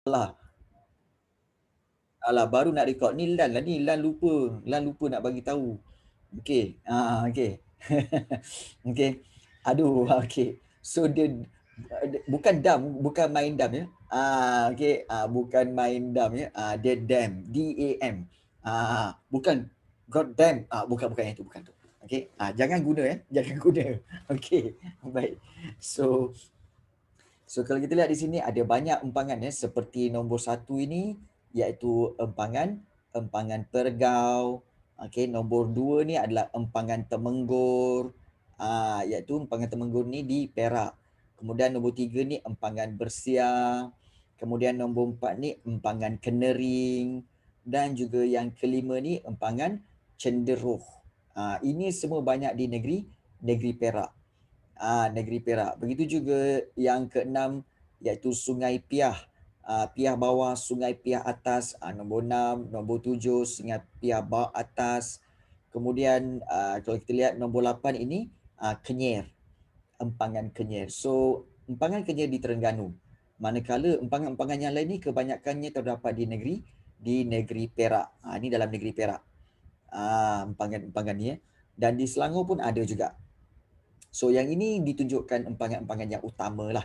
Alah, alah baru nak record ni Lan lah ni, Lan lupa nak bagi tahu. Okey, okey. Okey. Aduh, okey. So dia bukan dam, bukan main dam ya. Okey, bukan main dam ya. Dia dam, D-A-M. Bukan god damn. Bukan yang itu, bukan tu. Okey, jangan guna ya, jangan guna. Okey, baik. So kalau kita lihat di sini ada banyak empangan ya, seperti nombor 1 ini iaitu empangan Pergau. Okey, nombor 2 ni adalah empangan Temenggur. Iaitu empangan Temenggur ni di Perak. Kemudian nombor 3 ni empangan Bersiar. Kemudian nombor 4 ni empangan Kenering, dan juga yang kelima ni empangan Cenderuh. Ini semua banyak di negeri Perak. Negeri Perak. Begitu juga yang keenam iaitu Sungai Piah. Piah bawah, Sungai Piah atas, nombor 6, nombor 7 Sungai Piah bawah atas. Kemudian kalau kita lihat nombor 8 ini Kenyer, empangan Kenyer. So empangan Kenyer di Terengganu. Manakala empangan-empangan yang lain ni kebanyakannya terdapat di negeri Perak. Ini dalam negeri Perak. Empangan-empangan ni dan di Selangor pun ada juga. So yang ini ditunjukkan empangan-empangan yang utama lah.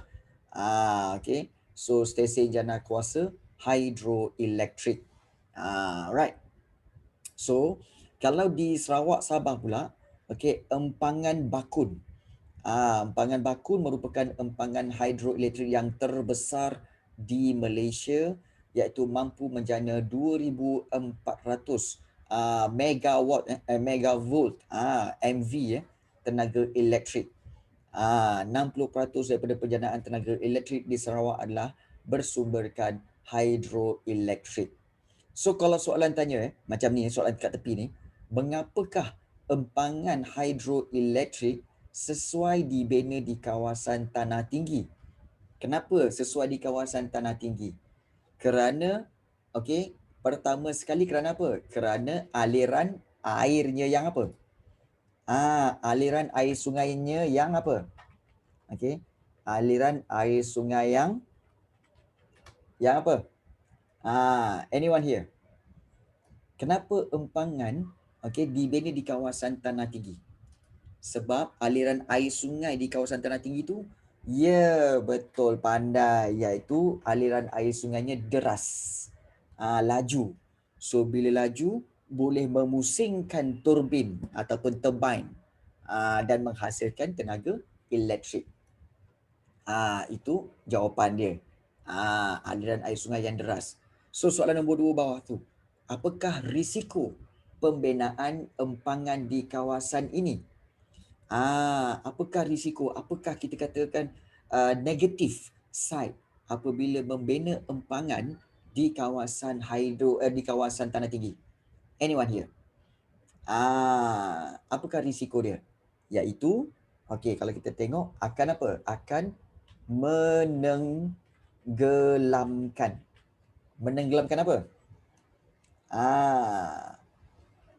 Okay. So stesen jana kuasa hidroelektrik. Right. So kalau di Sarawak Sabah pula, okay, empangan Bakun. Empangan Bakun merupakan empangan hidroelektrik yang terbesar di Malaysia, iaitu mampu menjana 2,400 megavolt MV tenaga elektrik. 60% daripada penjanaan tenaga elektrik di Sarawak adalah bersumberkan hidroelektrik. So kalau soalan tanya macam ni, soalan kat tepi ni, mengapakah empangan hidroelektrik sesuai dibina di kawasan tanah tinggi? Kenapa sesuai di kawasan tanah tinggi? Kerana okey, pertama sekali kerana apa? Kerana aliran airnya yang apa? Aliran air sungainya yang apa? Okey. Aliran air sungai yang apa? Anyone here? Kenapa empangan dibina di kawasan tanah tinggi? Sebab aliran air sungai di kawasan tanah tinggi tu, ya betul, pandai, iaitu aliran air sungainya deras, laju. So bila laju boleh memusingkan turbin ataupun turbine dan menghasilkan tenaga elektrik. Itu jawapan dia. Aliran air sungai yang deras. So soalan nombor 2 bawah tu, apakah risiko pembinaan empangan di kawasan ini? Apakah risiko? Apakah kita katakan negative side apabila membina empangan di kawasan di kawasan tanah tinggi? Anyone here? Apakah risiko dia? Iaitu, kalau kita tengok akan apa? Akan menenggelamkan. Menenggelamkan apa?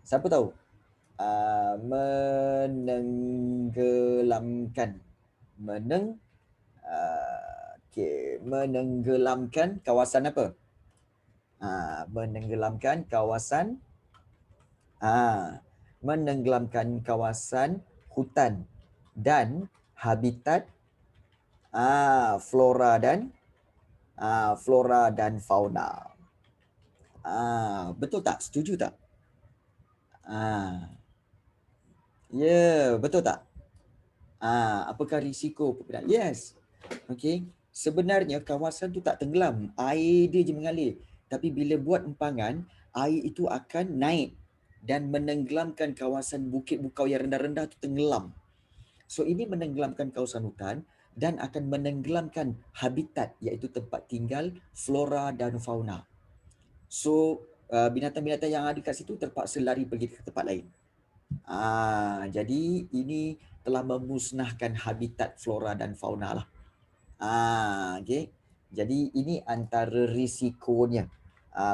Siapa tahu? Menenggelamkan. Menenggelamkan kawasan apa? Menenggelamkan kawasan menenggelamkan kawasan hutan dan habitat flora dan fauna. Betul tak? Setuju tak? Betul tak? Apakah risiko perbedaan? Yes. Okey. Sebenarnya kawasan tu tak tenggelam, air dia je mengalir. Tapi bila buat empangan, air itu akan naik dan menenggelamkan kawasan bukit bukau yang rendah-rendah tu tenggelam. So ini menenggelamkan kawasan hutan dan akan menenggelamkan habitat, iaitu tempat tinggal flora dan fauna. So binatang-binatang yang ada kat situ terpaksa lari pergi ke tempat lain. Jadi ini telah memusnahkan habitat flora dan fauna lah. Okay. Jadi ini antara risikonya,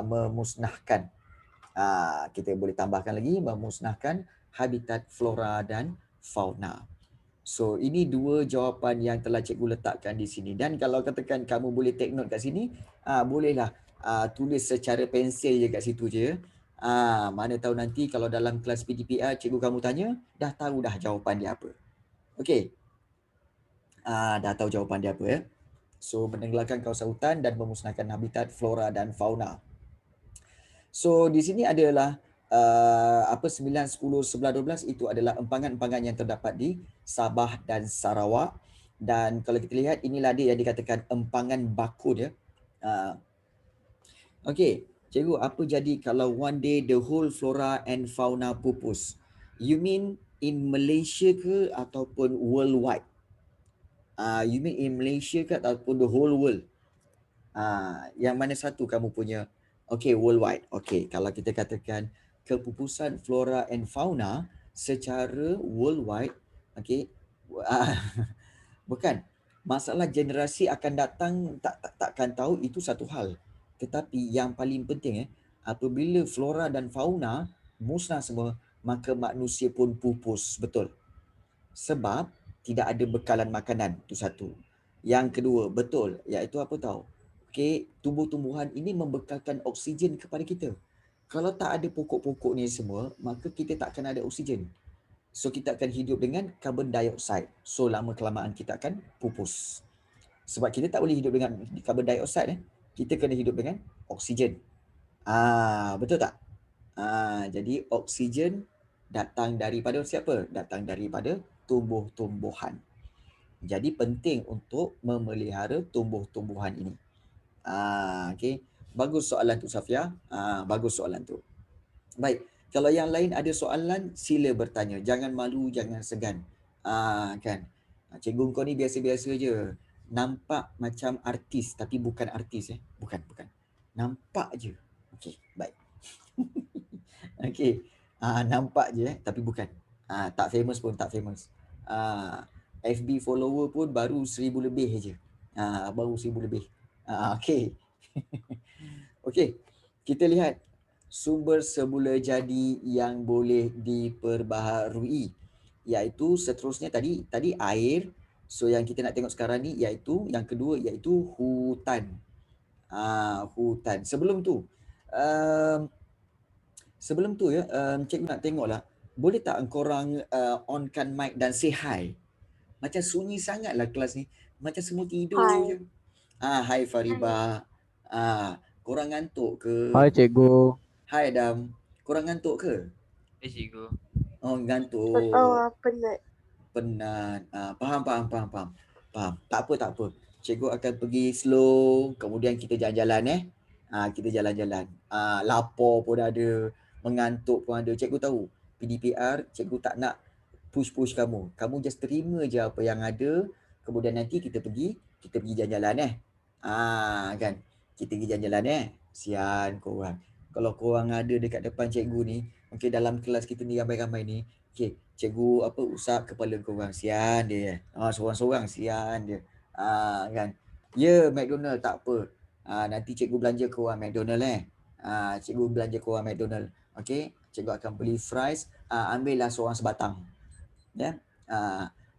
memusnahkan. Kita boleh tambahkan lagi, memusnahkan habitat flora dan fauna. So ini dua jawapan yang telah cikgu letakkan di sini. Dan kalau katakan kamu boleh take note kat sini, bolehlah tulis secara pensel je kat situ je. Mana tahu nanti kalau dalam kelas PDPR cikgu kamu tanya, dah tahu dah jawapan dia apa. Okey. Dah tahu jawapan dia apa ya. So menenggelamkan kawasan hutan dan memusnahkan habitat flora dan fauna. So di sini adalah 9, 10, 11, 12 itu adalah empangan-empangan yang terdapat di Sabah dan Sarawak. Dan kalau kita lihat, inilah dia yang dikatakan empangan baku dia. Okey, cikgu, apa jadi kalau one day the whole flora and fauna pupus? You mean in Malaysia ke ataupun worldwide? You mean in Malaysia ke ataupun the whole world? Yang mana satu kamu punya? Okey, worldwide. Okey, kalau kita katakan kepupusan flora and fauna secara worldwide, okey, bukan. Masalah generasi akan datang takkan tahu, itu satu hal. Tetapi yang paling penting apabila flora dan fauna musnah semua, maka manusia pun pupus, betul. Sebab tidak ada bekalan makanan, itu satu. Yang kedua, betul, iaitu apa tahu? Okey, tumbuh-tumbuhan ini membekalkan oksigen kepada kita. Kalau tak ada pokok-pokok ni semua, maka kita tak akan ada oksigen. So kita akan hidup dengan carbon dioxide. So lama kelamaan kita akan pupus. Sebab kita tak boleh hidup dengan carbon dioxide. Kita kena hidup dengan oksigen. Betul tak? Jadi oksigen datang daripada siapa? Datang daripada tumbuh-tumbuhan. Jadi penting untuk memelihara tumbuh-tumbuhan ini. Okey. Bagus soalan tu, Safia. Bagus soalan tu. Baik. Kalau yang lain ada soalan, sila bertanya. Jangan malu, jangan segan. Kan? Cikgu kau ni biasa-biasa je. Nampak macam artis tapi bukan artis. Bukan. Nampak je. Okey, baik. Okey. Nampak je tapi bukan. Tak famous pun tak famous. FB follower pun baru 1,000 lebih je. Baru 1,000 lebih. Okey. Okey. Kita lihat sumber semula jadi yang boleh diperbaharui, iaitu seterusnya tadi air. So yang kita nak tengok sekarang ni iaitu yang kedua, iaitu hutan. Hutan. Sebelum tu cikgu nak tengoklah, boleh tak korang onkan mic dan say hi? Macam sunyi sangatlah kelas ni. Macam semua tidur je. Hai Fariba. Korang ngantuk ke? Hai cikgu. Hai Adam. Korang ngantuk ke? Cikgu. Oh, ngantuk. Penat. Penat. Faham. Tak apa. Cikgu akan pergi slow, kemudian kita jalan-jalan kita jalan-jalan. Lapar pun ada, mengantuk pun ada. Cikgu tahu, PDPR cikgu tak nak push kamu. Kamu just terima je apa yang ada, kemudian nanti kita pergi jalan-jalan kan. Kita pergi jalan-jalan Sian korang. Kalau korang ada dekat depan cikgu ni, okey, dalam kelas kita ni ramai-ramai ni, okey, cikgu usap kepala korang. Sian dia. Sorang-sorang sian dia. Kan. Ya, McDonald tak apa. Nanti cikgu belanja korang McDonald cikgu belanja korang McDonald. Okey, cikgu akan beli fries, ambillah seorang sebatang. Ya.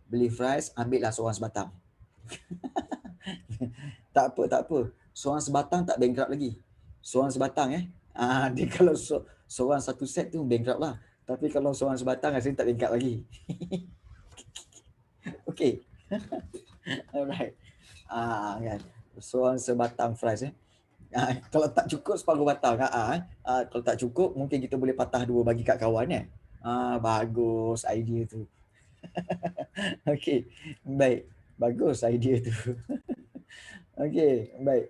Beli fries, ambillah seorang sebatang. Tak apa. Seorang sebatang tak bankrupt lagi. Seorang sebatang dia kalau seorang satu set tu bankrupt lah. Tapi kalau seorang sebatang rasanya tak bankrupt lagi. Okey. Alright. Kan. Seorang sebatang fries kalau tak cukup separuh batang. Kalau tak cukup mungkin kita boleh patah dua bagi kat kawan bagus idea tu. Okey. Baik. Bagus idea tu. Okey, baik.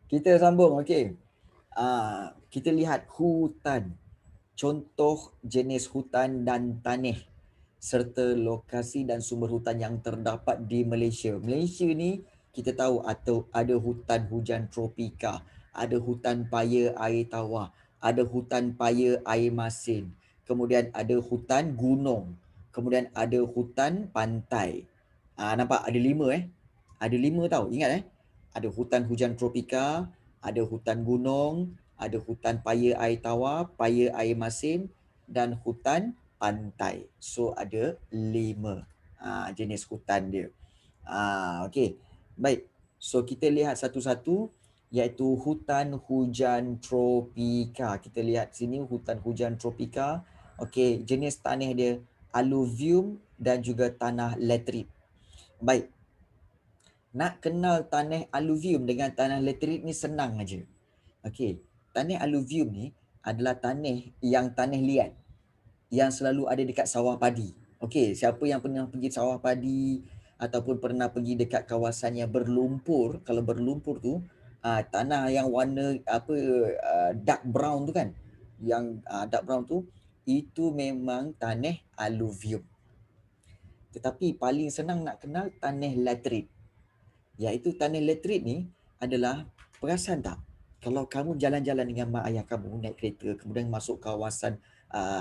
Kita sambung, okey. Kita lihat hutan. Contoh jenis hutan dan tanah serta lokasi dan sumber hutan yang terdapat di Malaysia. Malaysia ni kita tahu ada hutan hujan tropika, ada hutan paya air tawar, ada hutan paya air masin, kemudian ada hutan gunung, kemudian ada hutan pantai. Nampak ada 5 Ada 5 tau, ingat Ada hutan hujan tropika, ada hutan gunung, ada hutan paya air tawar, paya air masin dan hutan pantai. So ada 5. Jenis hutan dia. Okey. Baik. So kita lihat satu-satu, iaitu hutan hujan tropika. Kita lihat sini hutan hujan tropika. Okey, jenis tanah dia alluvium dan juga tanah laterit. Baik. Nak kenal tanah alluvium dengan tanah laterit ni senang aja. Okey, tanah alluvium ni adalah tanah liat yang selalu ada dekat sawah padi. Okey, siapa yang pernah pergi sawah padi ataupun pernah pergi dekat kawasan yang berlumpur, kalau berlumpur tu tanah yang warna dark brown tu kan. Yang dark brown tu itu memang tanah alluvium. Tetapi paling senang nak kenal tanah laterit. Iaitu tanah laterit ni adalah, perasan tak kalau kamu jalan-jalan dengan mak ayah kamu naik kereta, kemudian masuk kawasan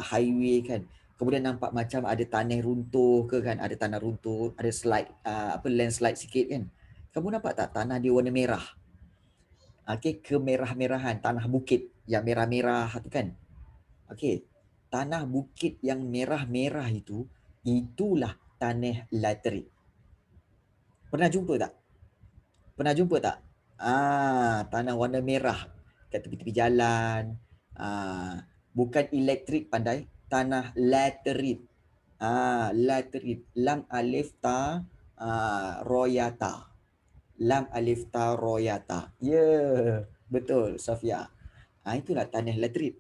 highway kan, kemudian nampak macam ada tanah runtuh ke kan, ada tanah runtuh, ada slide landslide sikit kan. Kamu nampak tak tanah dia warna merah? Okey, kemerah-merahan, tanah bukit yang merah-merah tu kan. Okey, tanah bukit yang merah-merah itu, itulah tanah laterit. Pernah jumpa tak? Pernah jumpa tak? Tanah warna merah kat tepi-tepi jalan. Bukan elektrik pandai, tanah laterit. Laterit. Lam alif ta royata. Lam alif ta royata. Betul Safia. Itulah tanah laterit.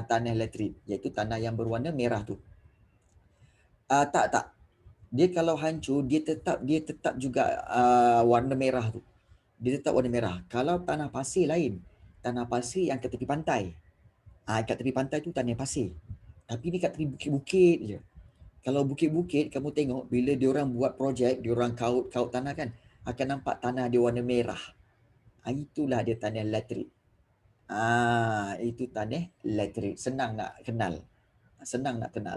Tanah laterit iaitu tanah yang berwarna merah tu. Tak. Dia kalau hancur dia tetap juga warna merah tu. Dia tetap warna merah. Kalau tanah pasir lain. Tanah pasir yang kat tepi pantai. Kat tepi pantai tu tanah pasir. Tapi ni kat tepi bukit-bukit je. Kalau bukit-bukit kamu tengok bila diorang buat projek, diorang kaut tanah kan, akan nampak tanah dia warna merah. Itulah dia tanah laterit. Itu tanah laterit. Senang nak kenal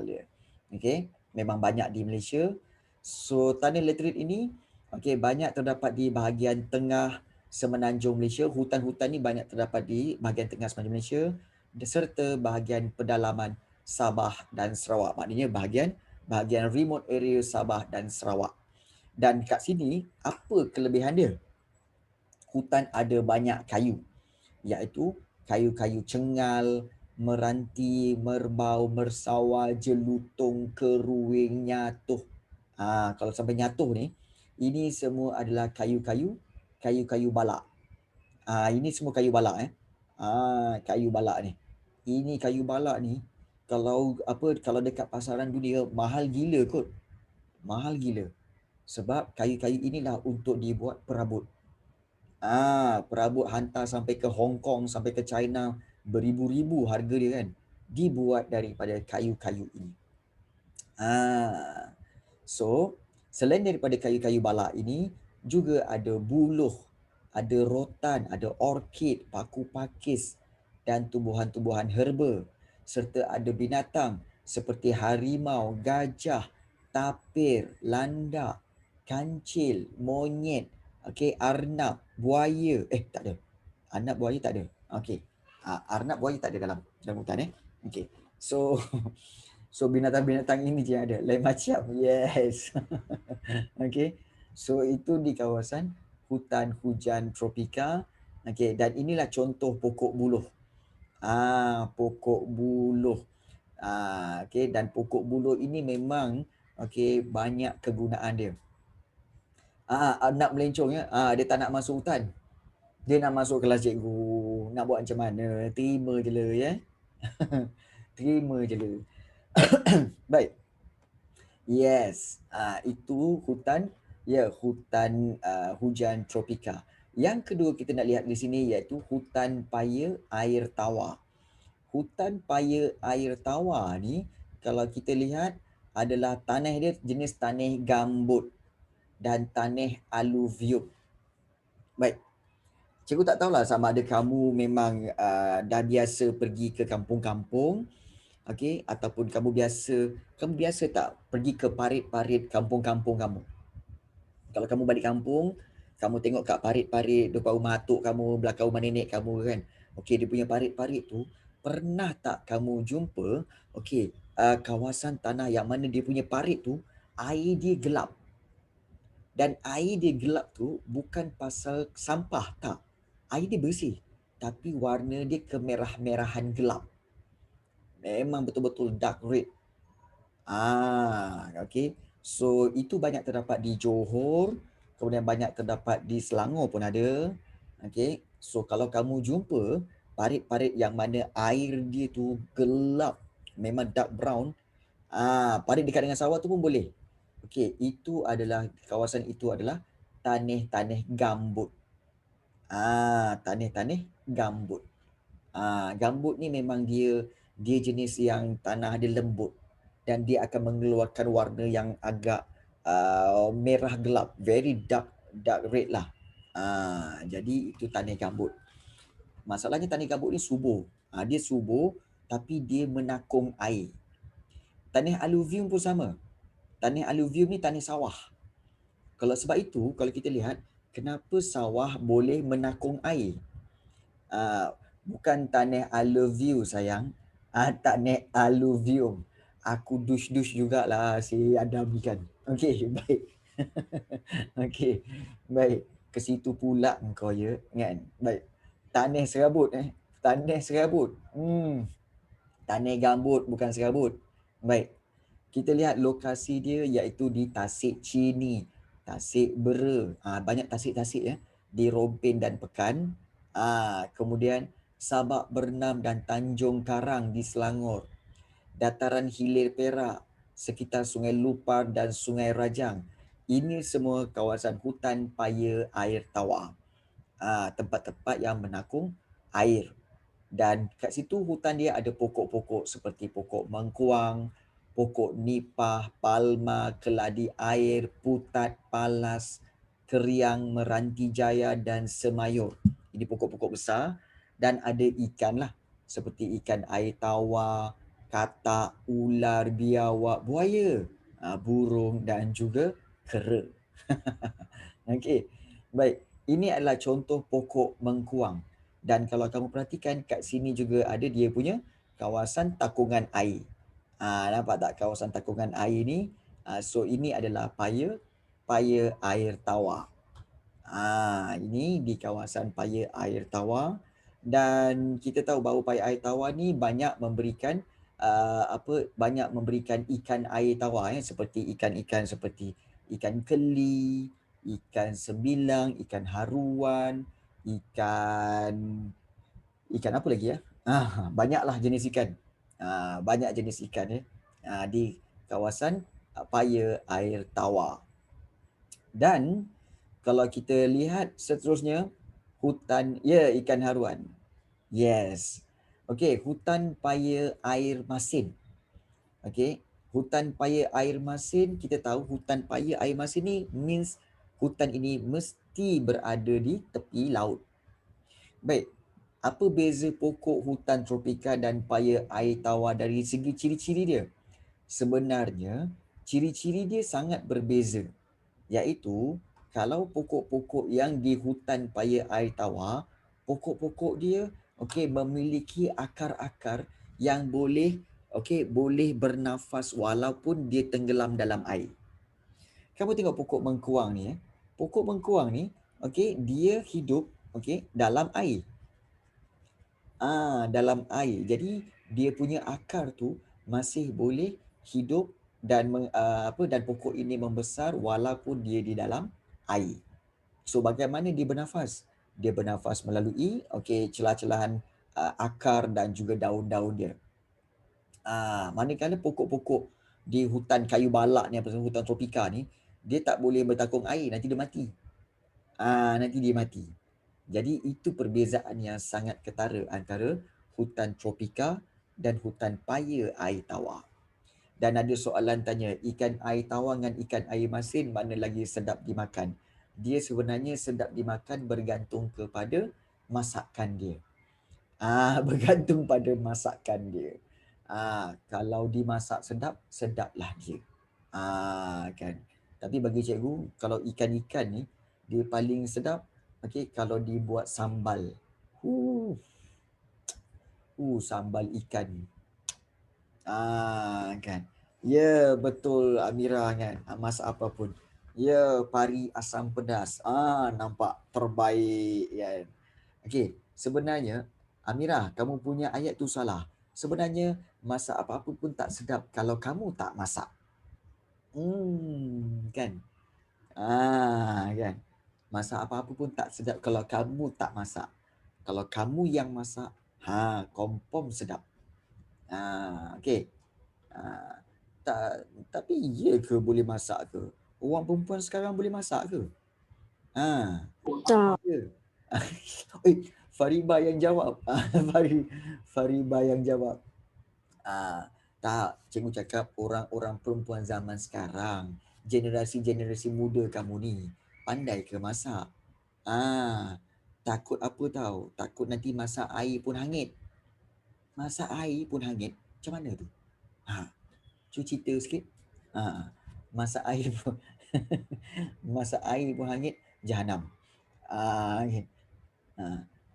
dia. Okey, memang banyak di Malaysia. So tanah laterit ini banyak terdapat di bahagian tengah semenanjung Malaysia. Hutan-hutan ni banyak terdapat di bahagian tengah semenanjung Malaysia serta bahagian pedalaman Sabah dan Sarawak. Maknanya bahagian remote area Sabah dan Sarawak. Dan kat sini apa kelebihan dia? Hutan ada banyak kayu, iaitu kayu-kayu cengal, meranti, merbau, mersawar, jelutung, keruing, nyatuh. Kalau sampai nyatuh ni, ini semua adalah kayu-kayu balak. Ini semua kayu balak kayu balak ni. Ini kayu balak ni kalau dekat pasaran dunia mahal gila kot. Mahal gila. Sebab kayu-kayu inilah untuk dibuat perabot. Perabot hantar sampai ke Hong Kong, sampai ke China, beribu-ribu harga dia kan. Dibuat daripada kayu-kayu ini. So, selain daripada kayu-kayu balak ini, juga ada buluh, ada rotan, ada orkid, paku pakis dan tumbuhan-tumbuhan herba. Serta ada binatang seperti harimau, gajah, tapir, landak, kancil, monyet, arnab, buaya. Tak ada. Arnab, buaya tak ada. Arnab, buaya tak ada dalam hutan So binatang-binatang ini je ada. Lain macam. Yes. So itu di kawasan hutan hujan tropika. Dan inilah contoh pokok buluh. Pokok buluh. Dan pokok buluh ini memang banyak kegunaan dia. Nak melencong ya. Dia tak nak masuk hutan. Dia nak masuk kelas cikgu. Nak buat macam mana? Terima je lah ya. Terima je lah. Baik. Yes. Itu hutan hujan tropika. Yang kedua kita nak lihat di sini iaitu hutan paya air tawar. Hutan paya air tawar ni kalau kita lihat adalah tanah dia jenis tanah gambut dan tanah alluvium. Baik. Cikgu tak tahulah sama ada kamu memang dah biasa pergi ke kampung-kampung, ataupun kamu biasa tak pergi ke parit-parit kampung-kampung kamu. Kalau kamu balik kampung, kamu tengok kat parit-parit depan rumah atuk kamu, belakang rumah nenek kamu kan. Dia punya parit-parit tu, pernah tak kamu jumpa kawasan tanah yang mana dia punya parit tu air dia gelap. Dan air dia gelap tu bukan pasal sampah, tak. Air dia bersih. Tapi warna dia kemerah-merahan gelap. Memang betul-betul dark red. Okay. So itu banyak terdapat di Johor, kemudian banyak terdapat di Selangor pun ada. Okay. So kalau kamu jumpa parit-parit yang mana air dia tu gelap, memang dark brown, parit dekat dengan sawah tu pun boleh. Okay, itu adalah, kawasan itu adalah tanah-tanah gambut. Tanah-tanah gambut. Gambut ni memang dia jenis yang tanah dia lembut dan dia akan mengeluarkan warna yang agak merah gelap, very dark red lah. Jadi itu tanah gambut. Masalahnya tanah gambut ni subur. Dia subur tapi dia menakung air. Tanah aluvium pun sama. Tanah aluvium ni tanah sawah. Kalau sebab itu, kalau kita lihat, kenapa sawah boleh menakung air? Bukan tanah aluvium sayang. Tanah aluvium. Aku dus-dus jugalah si Adam ni kan. Okey, baik. Okey, baik. Ke situ pula engkau ya, kan? Baik. Tanah serabut Tanah serabut. Tanah gambut bukan serabut. Baik. Kita lihat lokasi dia iaitu di Tasik Chini, Tasik Bera. Banyak tasik-tasik ya. Di Rompin dan Pekan. Kemudian Sabak Bernam dan Tanjung Karang di Selangor. Dataran Hilir Perak, sekitar Sungai Lupar dan Sungai Rajang. Ini semua kawasan hutan paya air tawar. Tempat-tempat yang menakung air. Dan kat situ hutan dia ada pokok-pokok seperti pokok mengkuang, pokok nipah, palma, keladi air, putat, palas, keriang, meranti jaya dan semayur. Ini pokok-pokok besar dan ada ikan lah seperti ikan air tawar, katak, ular, biawak, buaya, burung dan juga kera. Okey. Baik, ini adalah contoh pokok mengkuang. Dan kalau kamu perhatikan kat sini juga ada dia punya kawasan takungan air. Nampak tak kawasan takungan air ni? So ini adalah paya air tawar. Ini di kawasan paya air tawar dan kita tahu bahawa paya air tawar ni banyak memberikan banyak memberikan ikan air tawar seperti ikan-ikan seperti ikan keli, ikan sebilang, ikan haruan, ikan apa lagi ya? Banyaklah jenis ikan. Banyak jenis ikan di kawasan paya air tawar. Dan kalau kita lihat seterusnya, hutan, ikan haruan. Yes. Okey, hutan paya air masin. Okey, hutan paya air masin, kita tahu hutan paya air masin ni means hutan ini mesti berada di tepi laut. Baik, apa beza pokok hutan tropika dan paya air tawar dari segi ciri-ciri dia? Sebenarnya, ciri-ciri dia sangat berbeza. Iaitu, kalau pokok-pokok yang di hutan paya air tawar, pokok-pokok dia memiliki akar-akar yang boleh bernafas walaupun dia tenggelam dalam air. Kamu tengok pokok mengkuang ni Pokok mengkuang ni dia hidup dalam air. Dalam air. Jadi dia punya akar tu masih boleh hidup dan dan pokok ini membesar walaupun dia di dalam air. So bagaimana dia bernafas? Dia bernafas melalui celah-celahan akar dan juga daun-daun dia. Manakala pokok-pokok di hutan kayu balak ni, hutan tropika ni, dia tak boleh bertakung air, nanti dia mati. Nanti dia mati. Jadi itu perbezaan yang sangat ketara antara hutan tropika dan hutan paya air tawar. Dan ada soalan tanya, ikan air tawar dengan ikan air masin mana lagi sedap dimakan? Dia sebenarnya sedap dimakan bergantung kepada masakan dia. Bergantung pada masakan dia. Kalau dimasak sedap, sedaplah dia. Kan. Tapi bagi cikgu, kalau ikan-ikan ni dia paling sedap kalau dibuat sambal. Sambal ikan. Kan. Ya, betul Amira kan. Masak apa pun. Ya, pari asam pedas. Nampak terbaik kan. Okey, sebenarnya Amira, kamu punya ayat tu salah. Sebenarnya masak apa-apa pun tak sedap kalau kamu tak masak. Kan? Kan. Masak apa-apa pun tak sedap kalau kamu tak masak. Kalau kamu yang masak, confirm sedap. Okey. Ah, tak, tapi ya ke boleh masak ke? Orang perempuan sekarang boleh masak ke? Ha, Tak. ya. Fariba yang jawab. Fariba yang jawab. Tak, cikgu cakap orang-orang perempuan zaman sekarang, generasi-generasi muda kamu ni, pandai ke masak? Takut apa tahu? Takut nanti masak air pun hangit. Masak air pun hangit? Macam mana tu? Cuba cerita sikit. Masak air pun masak air pun hangit, jahanam. Kan?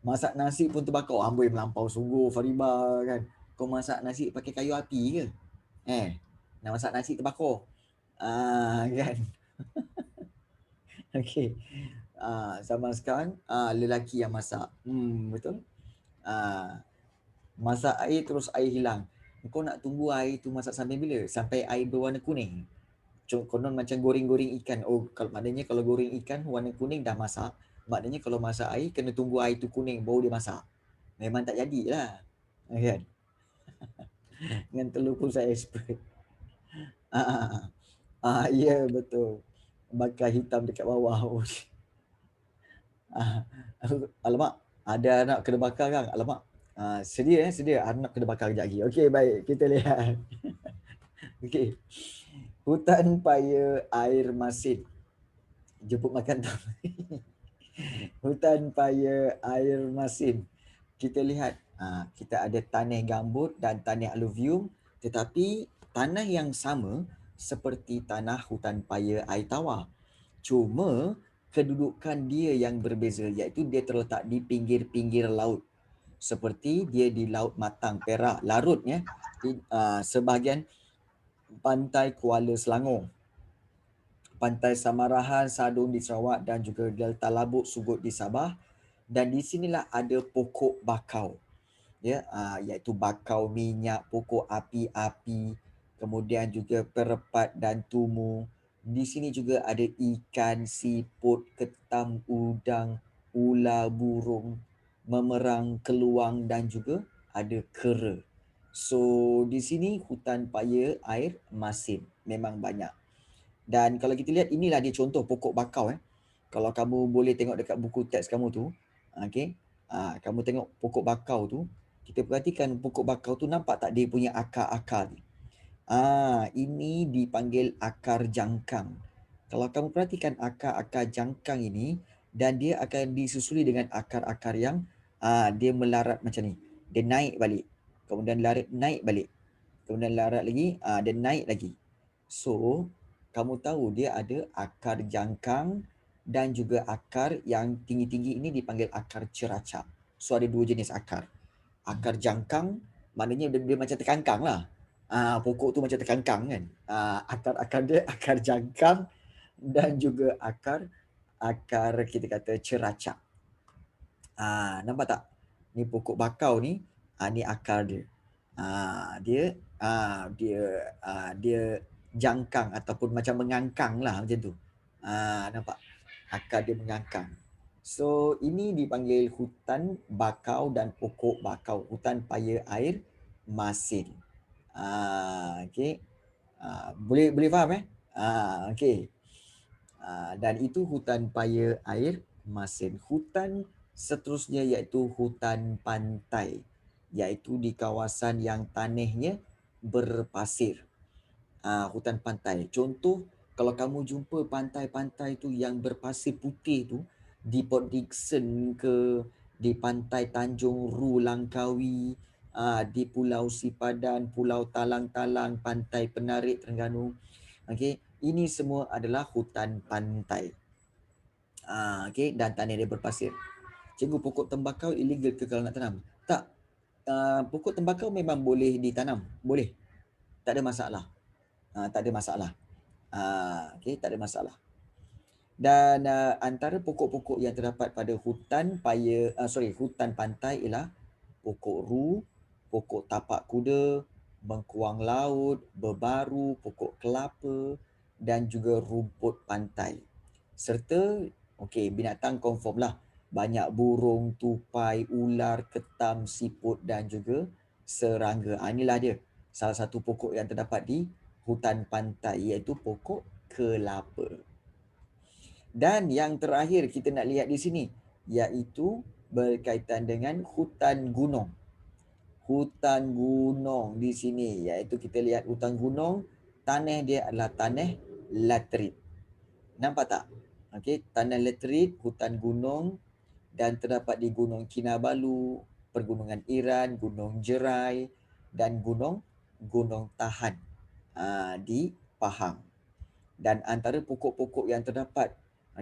Masak nasi pun terbakar. Amboi melampau sungguh Fariba kan. Kau masak nasi pakai kayu api ke? Nak masak nasi terbakar. Kan? Okey. Zaman sekarang lelaki yang masak. Betul? Masak air terus air hilang. Kau nak tunggu air tu masak sampai bila? Sampai air berwarna kuning. Konon macam goreng-goreng ikan. Kalau maknanya kalau goreng ikan warna kuning dah masak. Maknanya kalau masak air kena tunggu air tu kuning baru dia masak. Memang tak jadilah. Kan? Dengan telur pun saya expert. Ya betul. Bakar hitam dekat bawah. Alamak, ada anak kena bakar kan? Alamak. Sedia anak kena bakar kejap lagi. Okey, baik. Kita lihat. Okey. Hutan paya air masin. Jemput makan tu. Hutan paya air masin. Kita lihat, kita ada tanah gambut dan tanah aluvium, tetapi tanah yang sama seperti tanah hutan paya air tawar. Cuma kedudukan dia yang berbeza, iaitu dia terletak di pinggir-pinggir laut. Seperti dia di Laut Matang, Perak, larutnya sebahagian pantai Kuala Selangor, Pantai Samarahan, Sadun di Sarawak dan juga Delta Labuk, Sugut di Sabah. Dan di sinilah ada pokok bakau, iaitu bakau minyak, pokok api-api, kemudian juga perepat dan tumu. Di sini juga ada ikan, siput, ketam, udang, ular, burung, memerang, keluang dan juga ada kera. So di sini hutan paya air masin memang banyak. Dan kalau kita lihat, inilah dia contoh pokok bakau. Kalau kamu boleh tengok dekat buku teks kamu tu, kamu tengok pokok bakau tu, kita perhatikan pokok bakau tu nampak tak dia punya akar-akar ni. Ini dipanggil akar jangkang. Kalau kamu perhatikan akar-akar jangkang ini, dan dia akan disusuli dengan akar-akar yang dia melarat macam ni. Dia naik balik. Kemudian larat naik balik. Kemudian larat lagi, dia naik lagi. So, kamu tahu dia ada akar jangkang dan juga akar yang tinggi-tinggi ini dipanggil akar ceracap. So, ada dua jenis akar. Akar jangkang maknanya dia macam terkangkang lah. Pokok tu macam terkangkang kan. Akar-akar dia akar jangkang dan juga akar kita kata ceracap. Nampak tak? Ni pokok bakau ni, ni akar dia. Dia jangkang ataupun macam mengangkang lah macam tu. Nampak? Akar dia mengangkang. So ini dipanggil hutan bakau dan pokok bakau, hutan paya air masin. Okey. Boleh faham okey. Dan itu hutan paya air masin. Hutan seterusnya iaitu hutan pantai, iaitu di kawasan yang tanahnya berpasir. Hutan pantai. Contoh, kalau kamu jumpa pantai-pantai tu yang berpasir putih tu, di Port Dickson ke, di pantai Tanjung Ru Langkawi, di Pulau Sipadan, Pulau Talang-Talang, Pantai Penarit Terengganu. Okey, ini semua adalah hutan pantai. Dan tanah dia berpasir. Cikgu, pokok tembakau illegal ke kalau nak tanam? Tak. Pokok tembakau memang boleh ditanam. Boleh. Tak ada masalah. Tak ada masalah. Okey, tak ada masalah. Dan antara pokok-pokok yang terdapat pada hutan pantai ialah pokok ru, pokok tapak kuda, bengkuang laut, bebaru, pokok kelapa dan juga rumput pantai. Serta binatang confirm lah. Banyak burung, tupai, ular, ketam, siput dan juga serangga. Inilah dia salah satu pokok yang terdapat di hutan pantai, iaitu pokok kelapa. Dan yang terakhir kita nak lihat di sini, iaitu berkaitan dengan hutan gunung. Hutan gunung di sini, iaitu kita lihat hutan gunung, tanah dia adalah tanah laterit. Nampak tak? Okey, tanah laterit, hutan gunung, dan terdapat di Gunung Kinabalu, Pergunungan Iran, Gunung Jerai dan Gunung Tahan di Pahang. Dan antara pokok-pokok yang terdapat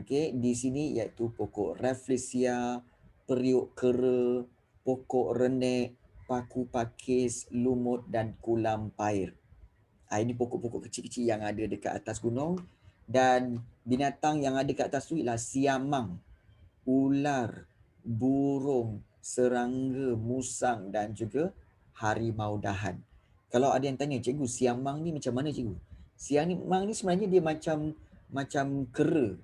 di sini iaitu pokok Rafflesia, periuk kera, pokok renek, paku pakis, lumut dan kulam pair. Ini pokok-pokok kecil-kecil yang ada dekat atas gunung. Dan binatang yang ada kat atas tu ialah siamang, ular, burung, serangga, musang dan juga harimau dahan. Kalau ada yang tanya, cikgu, siamang ni macam mana cikgu? Siamang ni sebenarnya dia macam kera,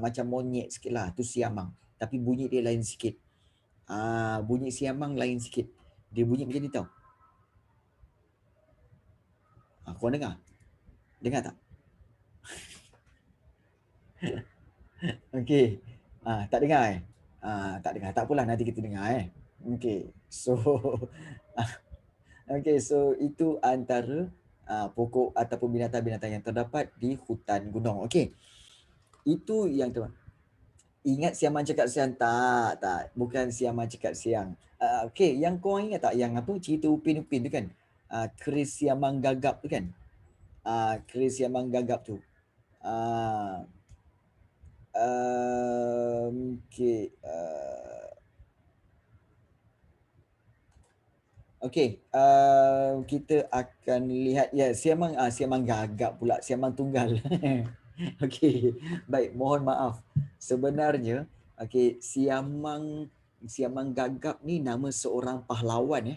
macam monyet sikit lah, tu siamang. Tapi bunyi dia lain sikit. Bunyi siamang lain sikit. Dia bunyi macam ni tau. Korang dengar? Dengar tak? Okey. Tak dengar tak dengar. Tak apalah, nanti kita dengar Okey. So so itu antara pokok ataupun binatang-binatang yang terdapat di hutan gunung. Okey. Itu yang ingat siamang cakap siang tak. Bukan siamang cakap siang. Okey, yang korang ingat tak yang apa cerita Upin-Ipin tu kan? Keris siamang gagap tu kan? Keris siamang gagap tu. Okey. Okey, kita akan lihat siamang gagap pula, siamang tunggal. Okey, baik, mohon maaf. Sebenarnya siamang gagap ni nama seorang pahlawan